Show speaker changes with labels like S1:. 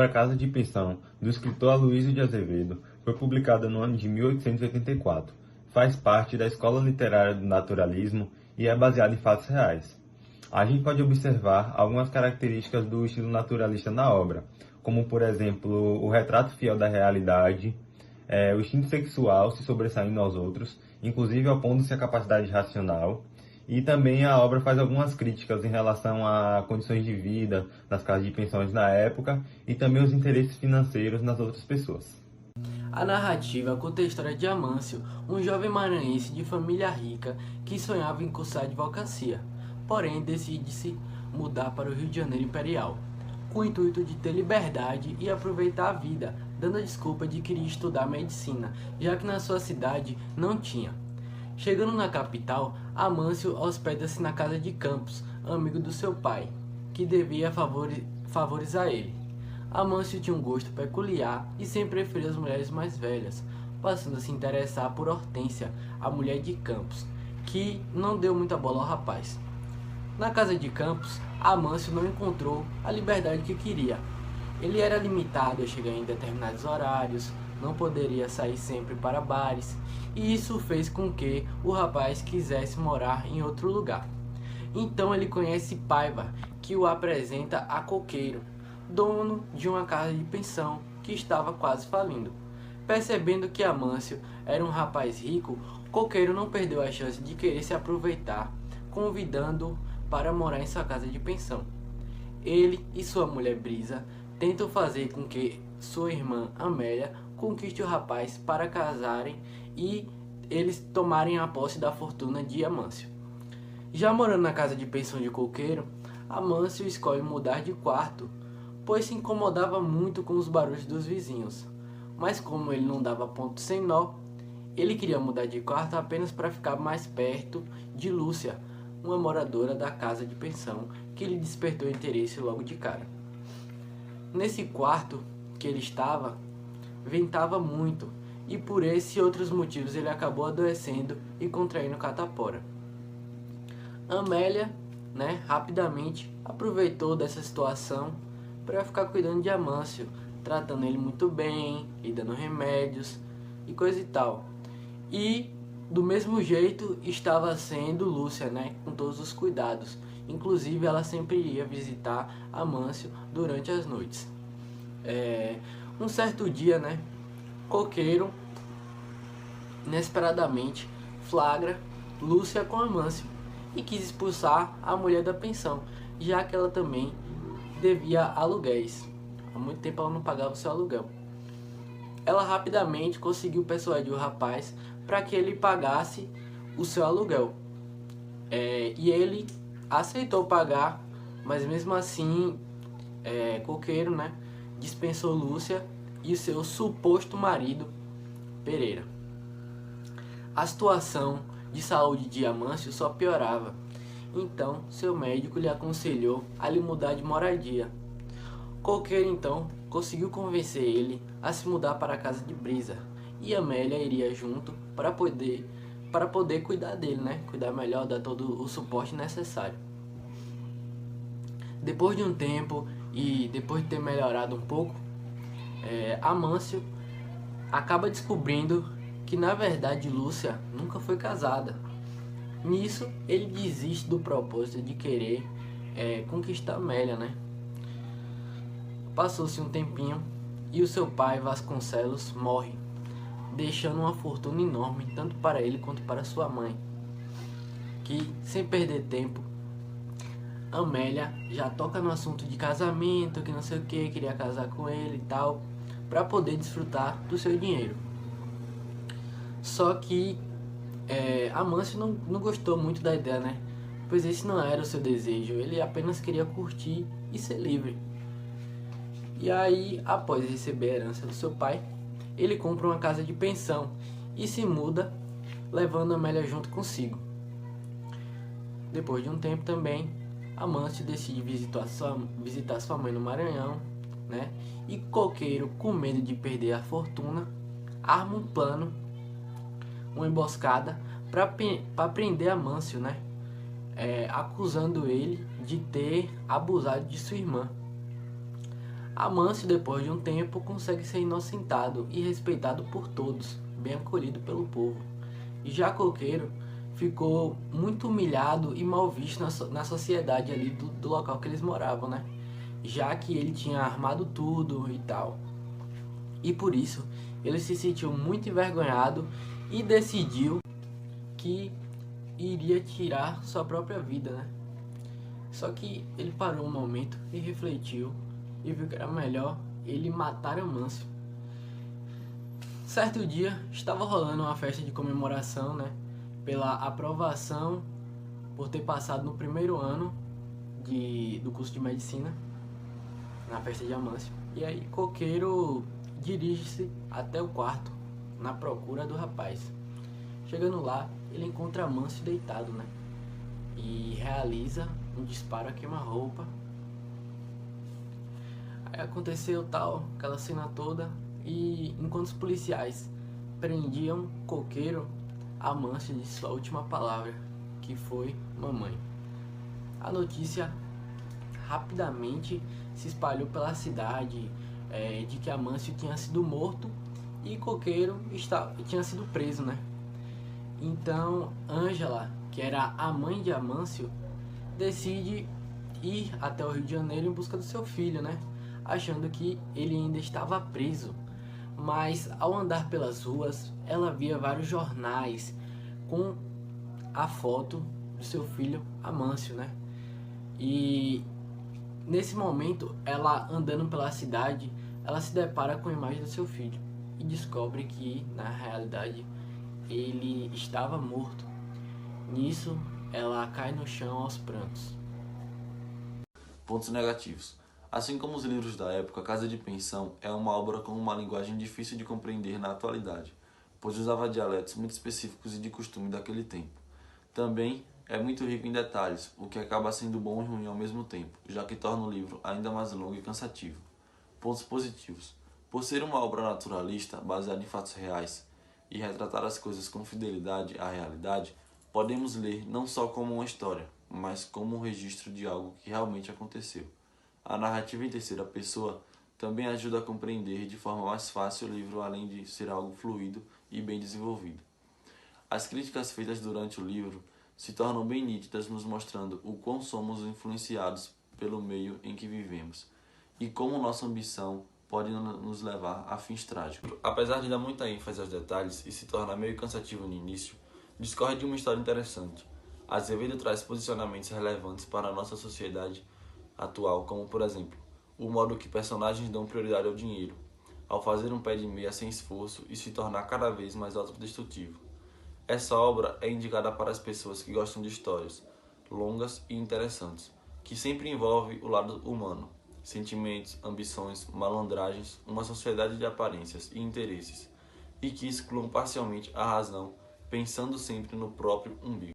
S1: obra Casa de Pensão, do escritor Aloysio de Azevedo, foi publicada no ano de 1884. Faz parte da escola literária do naturalismo e é baseada em fatos reais. A gente pode observar algumas características do estilo naturalista na obra, como, por exemplo, o retrato fiel da realidade, o instinto sexual se sobressaindo aos outros, inclusive opondo-se à capacidade racional, e também a obra faz algumas críticas em relação a condições de vida nas casas de pensões na época e também os interesses financeiros nas outras pessoas.
S2: A narrativa conta a história de Amâncio, um jovem maranhense de família rica que sonhava em cursar advocacia, porém decide-se mudar para o Rio de Janeiro Imperial, com o intuito de ter liberdade e aproveitar a vida, dando a desculpa de querer estudar medicina, já que na sua cidade não tinha. Chegando na capital, Amâncio hospeda-se na casa de Campos, amigo do seu pai, que devia favores a ele. Amâncio tinha um gosto peculiar e sempre preferia as mulheres mais velhas, passando a se interessar por Hortência, a mulher de Campos, que não deu muita bola ao rapaz. Na casa de Campos, Amâncio não encontrou a liberdade que queria. Ele era limitado a chegar em determinados horários, não poderia sair sempre para bares, e isso fez com que o rapaz quisesse morar em outro lugar. Então ele conhece Paiva, que o apresenta a Coqueiro, dono de uma casa de pensão que estava quase falindo. Percebendo que Amâncio era um rapaz rico, Coqueiro não perdeu a chance de querer se aproveitar, convidando-o para morar em sua casa de pensão. Ele e sua mulher Brisa tentam fazer com que sua irmã Amélia conquiste o rapaz para casarem e eles tomarem a posse da fortuna de Amâncio. Já morando na casa de pensão de Coqueiro, Amâncio escolhe mudar de quarto, pois se incomodava muito com os barulhos dos vizinhos. Mas como ele não dava ponto sem nó, ele queria mudar de quarto apenas para ficar mais perto de Lúcia, uma moradora da casa de pensão que lhe despertou interesse logo de cara. Nesse quarto que ele estava, ventava muito, e por esse e outros motivos ele acabou adoecendo e contraindo catapora. Amélia, rapidamente aproveitou dessa situação para ficar cuidando de Amâncio, tratando ele muito bem, lhe dando remédios e coisa e tal. E do mesmo jeito estava sendo Lúcia, com todos os cuidados. Inclusive ela sempre ia visitar Amâncio durante as noites. Um certo dia, Coqueiro inesperadamente flagra Lúcia com Amâncio e quis expulsar a mulher da pensão, já que ela também devia aluguéis. Há muito tempo ela não pagava o seu aluguel. Ela rapidamente conseguiu persuadir o rapaz para que ele pagasse o seu aluguel. E ele aceitou pagar, mas mesmo assim Coqueiro dispensou Lúcia e o seu suposto marido Pereira. A situação de saúde de Amâncio só piorava, então seu médico lhe aconselhou a lhe mudar de moradia. Coqueiro então conseguiu convencer ele a se mudar para a casa de Brisa, e Amélia iria junto para poder cuidar dele, cuidar melhor, dar todo o suporte necessário. Depois de um tempo e depois de ter melhorado um pouco, Amâncio acaba descobrindo que na verdade Lúcia nunca foi casada. Nisso ele desiste do propósito de querer conquistar Amélia, Passou-se um tempinho e o seu pai Vasconcelos morre, deixando uma fortuna enorme tanto para ele quanto para sua mãe, que sem perder tempo Amélia já toca no assunto de casamento, que não sei o que, queria casar com ele e tal, para poder desfrutar do seu dinheiro. Só que Amâncio não gostou muito da ideia, pois esse não era o seu desejo, ele apenas queria curtir e ser livre. E aí, após receber a herança do seu pai, ele compra uma casa de pensão e se muda, levando Amélia junto consigo. Depois de um tempo também, Amâncio decide visitar sua mãe no Maranhão, E Coqueiro, com medo de perder a fortuna, arma um plano, uma emboscada para prender Amâncio, acusando ele de ter abusado de sua irmã. Amâncio, depois de um tempo, consegue ser inocentado e respeitado por todos, bem acolhido pelo povo. E já Coqueiro ficou muito humilhado e mal visto na sociedade ali do local que eles moravam, né? Já que ele tinha armado tudo e tal. E por isso, ele se sentiu muito envergonhado e decidiu que iria tirar sua própria vida, né? Só que ele parou um momento e refletiu e viu que era melhor ele matar Amâncio. Certo dia, estava rolando uma festa de comemoração, né? Pela aprovação por ter passado no primeiro ano do curso de medicina, na festa de Amâncio. E aí Coqueiro dirige-se até o quarto, na procura do rapaz. Chegando lá, ele encontra Amâncio deitado, né? E realiza um disparo a queima-roupa. Aí aconteceu tal, aquela cena toda, e enquanto os policiais prendiam Coqueiro, Amâncio disse sua última palavra, que foi mamãe. A notícia rapidamente se espalhou pela cidade de que Amâncio tinha sido morto e Coqueiro tinha sido preso, né? Então Ângela, que era a mãe de Amâncio, decide ir até o Rio de Janeiro em busca do seu filho, né? Achando que ele ainda estava preso. Mas ao andar pelas ruas, ela via vários jornais com a foto do seu filho Amâncio, né? E nesse momento, ela andando pela cidade, ela se depara com a imagem do seu filho e descobre que, na realidade, ele estava morto. Nisso, ela cai no chão aos prantos.
S3: Pontos negativos. Assim como os livros da época, Casa de Pensão é uma obra com uma linguagem difícil de compreender na atualidade, pois usava dialetos muito específicos e de costume daquele tempo. Também é muito rico em detalhes, o que acaba sendo bom e ruim ao mesmo tempo, já que torna o livro ainda mais longo e cansativo. Pontos positivos. Por ser uma obra naturalista, baseada em fatos reais, e retratar as coisas com fidelidade à realidade, podemos ler não só como uma história, mas como um registro de algo que realmente aconteceu. A narrativa em terceira pessoa também ajuda a compreender de forma mais fácil o livro, além de ser algo fluido e bem desenvolvido. As críticas feitas durante o livro se tornam bem nítidas, nos mostrando o quão somos influenciados pelo meio em que vivemos e como nossa ambição pode nos levar a fins trágicos. Apesar de dar muita ênfase aos detalhes e se tornar meio cansativo no início, discorre de uma história interessante. Azevedo traz posicionamentos relevantes para a nossa sociedade atual, como por exemplo, o modo que personagens dão prioridade ao dinheiro, ao fazer um pé de meia sem esforço e se tornar cada vez mais autodestrutivo. Essa obra é indicada para as pessoas que gostam de histórias longas e interessantes, que sempre envolve o lado humano, sentimentos, ambições, malandragens, uma sociedade de aparências e interesses, e que excluam parcialmente a razão, pensando sempre no próprio umbigo.